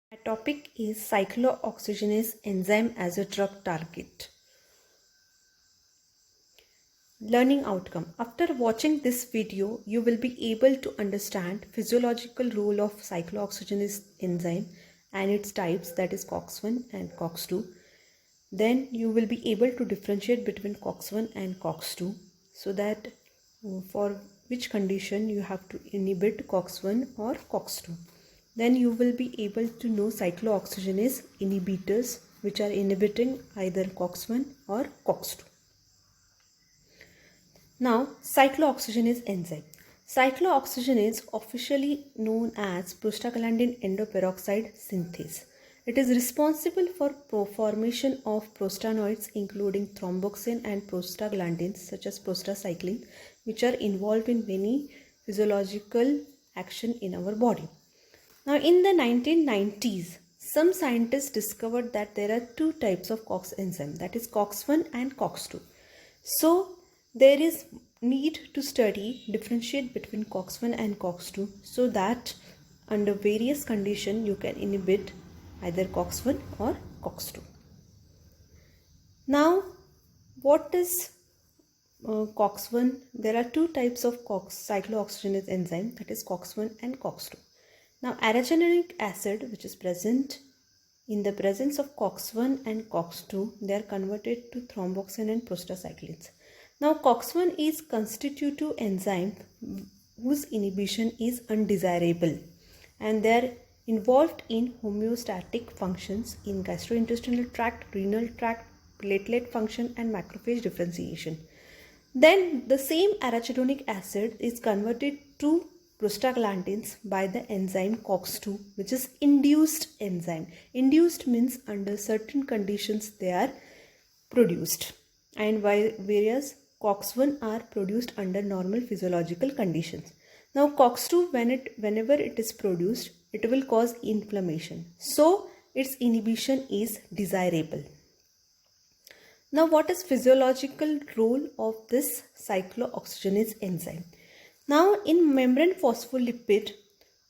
My topic is cyclooxygenase enzyme as a drug target. Learning outcome. After watching this video, you will be able to understand physiological role of cyclooxygenase enzyme and its types, that is COX-1 and COX-2. Then you will be able to differentiate between COX-1 and COX-2 so that for which condition you have to inhibit COX-1 or COX-2. Then you will be able to know cyclooxygenase inhibitors which are inhibiting either COX-1 or COX-2. Now, cyclooxygenase enzyme. Cyclooxygenase, officially known as prostaglandin endoperoxide synthase. It is responsible for formation of prostanoids including thromboxane and prostaglandins such as prostacyclin, which are involved in many physiological action in our body. Now, in the 1990s, some scientists discovered that there are two types of COX enzyme, that is COX-1 and COX-2. So, there is need to differentiate between COX-1 and COX-2 so that under various conditions you can inhibit either COX-1 or COX-2. Now, what is COX-1? There are two types of cyclooxygenase enzyme, that is COX-1 and COX-2. Now, arachidonic acid, which is present in the presence of COX-1 and COX-2, they are converted to thromboxane and prostacyclins. Now, COX-1 is constitutive enzyme whose inhibition is undesirable and they are involved in homeostatic functions in gastrointestinal tract, renal tract, platelet function and macrophage differentiation. Then the same arachidonic acid is converted to prostaglandins by the enzyme COX-2, which is induced enzyme. Induced means under certain conditions they are produced, and whereas COX-1 are produced under normal physiological conditions. Now, COX-2, whenever it is produced, it will cause inflammation. So, its inhibition is desirable. Now, what is physiological role of this cyclooxygenase enzyme? Now, in membrane phospholipid,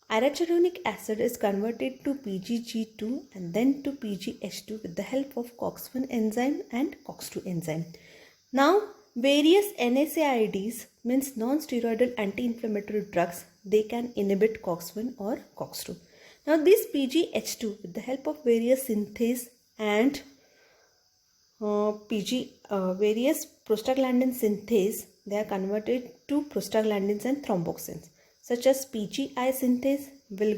arachidonic acid is converted to PGG2 and then to PGH2 with the help of COX-1 enzyme and COX-2 enzyme. Now, various NSAIDs, means non-steroidal anti-inflammatory drugs, they can inhibit COX-1 or COX-2. Now, this PGH2 with the help of various synthase and various prostaglandin synthase, they are converted to prostaglandins and thromboxanes, such as PGI synthase will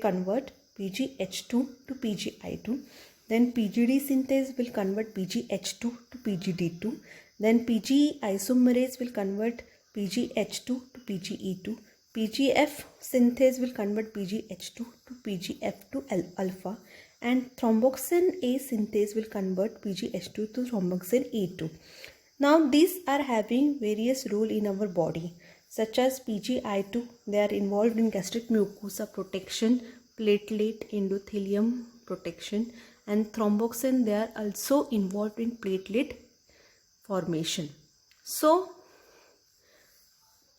convert PGH2 to PGI2, then PGD synthase will convert PGH2 to PGD2, then PGE isomerase will convert PGH2 to PGE2, PGF synthase will convert PGH2 to PGF2 alpha, and thromboxane A synthase will convert PGH2 to thromboxane A2. Now, these are having various role in our body, such as PGI2, they are involved in gastric mucosa protection, platelet endothelium protection, and thromboxane, they are also involved in platelet formation. So,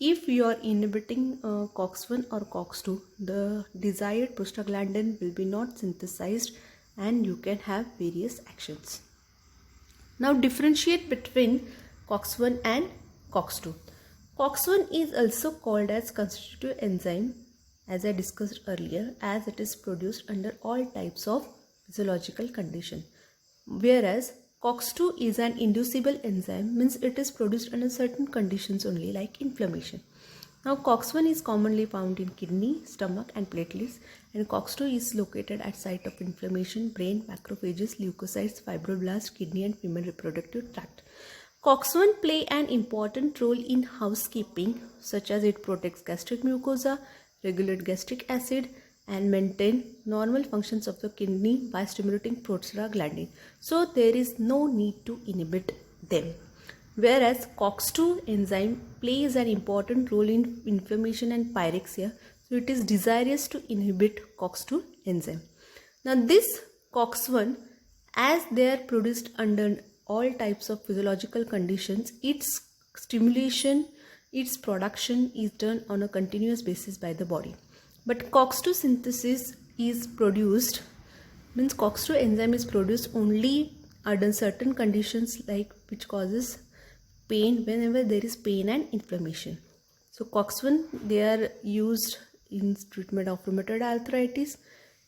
if you are inhibiting COX-1 or COX-2, the desired prostaglandin will be not synthesized and you can have various actions. Now, differentiate between COX-1 and COX-2. COX-1 is also called as constitutive enzyme, as I discussed earlier, as it is produced under all types of physiological condition, whereas COX-2 is an inducible enzyme, means it is produced under certain conditions only, like inflammation. Now, COX-1 is commonly found in kidney, stomach and platelets, and COX-2 is located at site of inflammation, brain, macrophages, leukocytes, fibroblasts, kidney and female reproductive tract. COX-1 play an important role in housekeeping, such as it protects gastric mucosa, regulate gastric acid, and maintain normal functions of the kidney by stimulating prostaglandin. So, there is no need to inhibit them. Whereas COX-2 enzyme plays an important role in inflammation and pyrexia. So, it is desirous to inhibit COX-2 enzyme. Now, this COX-1, as they are produced under all types of physiological conditions, its stimulation, its production is done on a continuous basis by the body. But COX-2 synthesis is produced Means COX-2 enzyme is produced only under certain conditions like which causes pain whenever there is pain and inflammation. So COX-1 they are used in treatment of rheumatoid arthritis.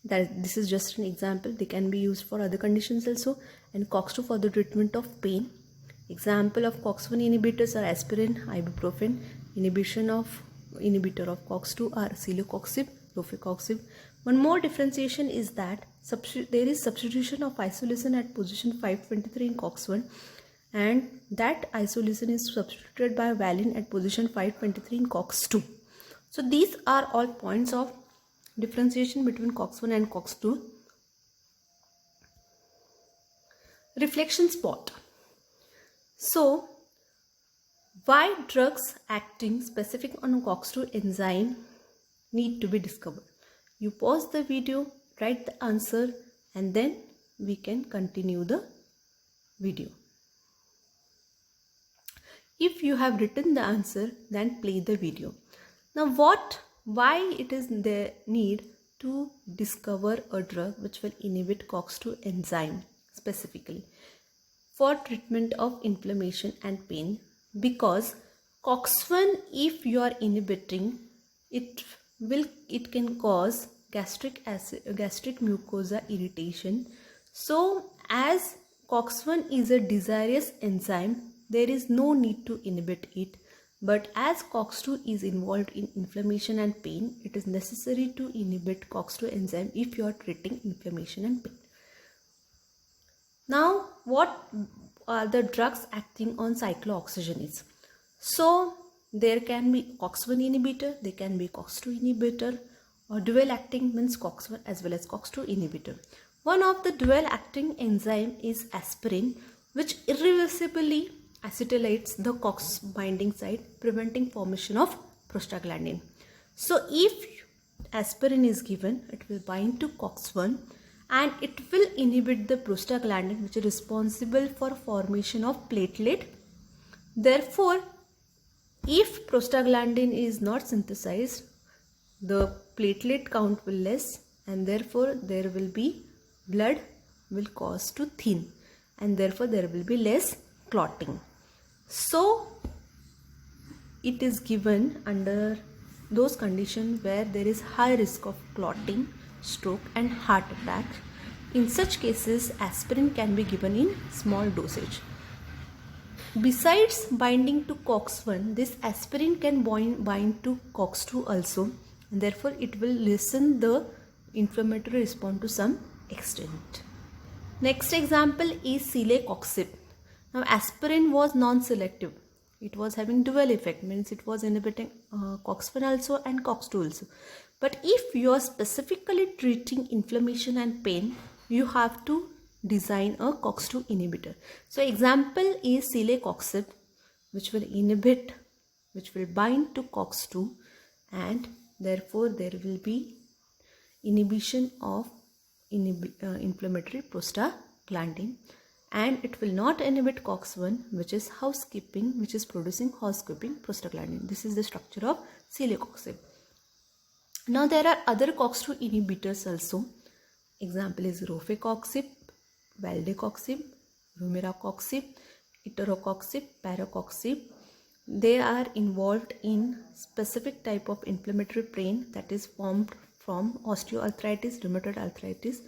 That this is just an example. They can be used for other conditions also, and COX-2 for the treatment of pain. Example of COX-1 inhibitors are aspirin, ibuprofen. Inhibitor of COX-2 are celecoxib, rofecoxib. One more differentiation is that there is substitution of isoleucine at position 523 in COX-1, and that isoleucine is substituted by valine at position 523 in COX-2. So these are all points of differentiation between COX-1 and COX-2. Reflection spot. So why drugs acting specific on COX-2 enzyme need to be discovered? You pause the video, write the answer, and then we can continue the video. If you have written the answer, then play the video. Now why it is the need to discover a drug which will inhibit COX-2 enzyme specifically for treatment of inflammation and pain? Because COX-1, if you are inhibiting, it can cause gastric mucosa irritation. So as COX-1 is a desirous enzyme, there is no need to inhibit it. But as COX-2 is involved in inflammation and pain, it is necessary to inhibit COX-2 enzyme if you are treating inflammation and pain. Now, what are the drugs acting on cyclooxygenase? So, there can be COX-1 inhibitor, there can be COX-2 inhibitor, or dual acting means COX-1 as well as COX-2 inhibitor. One of the dual acting enzyme is aspirin, which irreversibly acetylates the COX binding site, preventing formation of prostaglandin. So, if aspirin is given, it will bind to COX-1 and it will inhibit the prostaglandin, which is responsible for formation of platelet. Therefore, if prostaglandin is not synthesized, the platelet count will less, and therefore there will be blood will cause to thin, and therefore there will be less clotting. So it is given under those conditions where there is high risk of clotting, stroke and heart attack. In such cases, aspirin can be given in small dosage. Besides binding to COX-1, this aspirin can bind to COX-2 also, and therefore it will lessen the inflammatory response to some extent. Next example is celecoxib. Now aspirin was non-selective. It was having dual effect, means it was inhibiting COX-1 also and COX-2 also. But if you are specifically treating inflammation and pain, you have to design a COX-2 inhibitor. So example is celecoxib, which will bind to COX-2, and therefore there will be inhibition of inflammatory prostaglandin, and it will not inhibit COX-1, which is producing housekeeping prostaglandin. This is the structure of celecoxib. Now there are other COX-2 inhibitors also. Example is rofecoxib, valdecoxib, rumiracoxib, etarocoxib, paracoxib. They are involved in specific type of inflammatory pain that is formed from osteoarthritis, rheumatoid arthritis,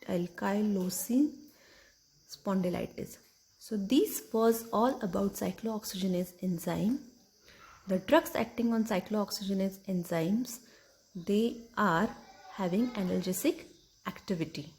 ankylosing spondylitis. So this was all about cyclooxygenase enzyme. The drugs acting on cyclooxygenase enzymes, they are having analgesic activity.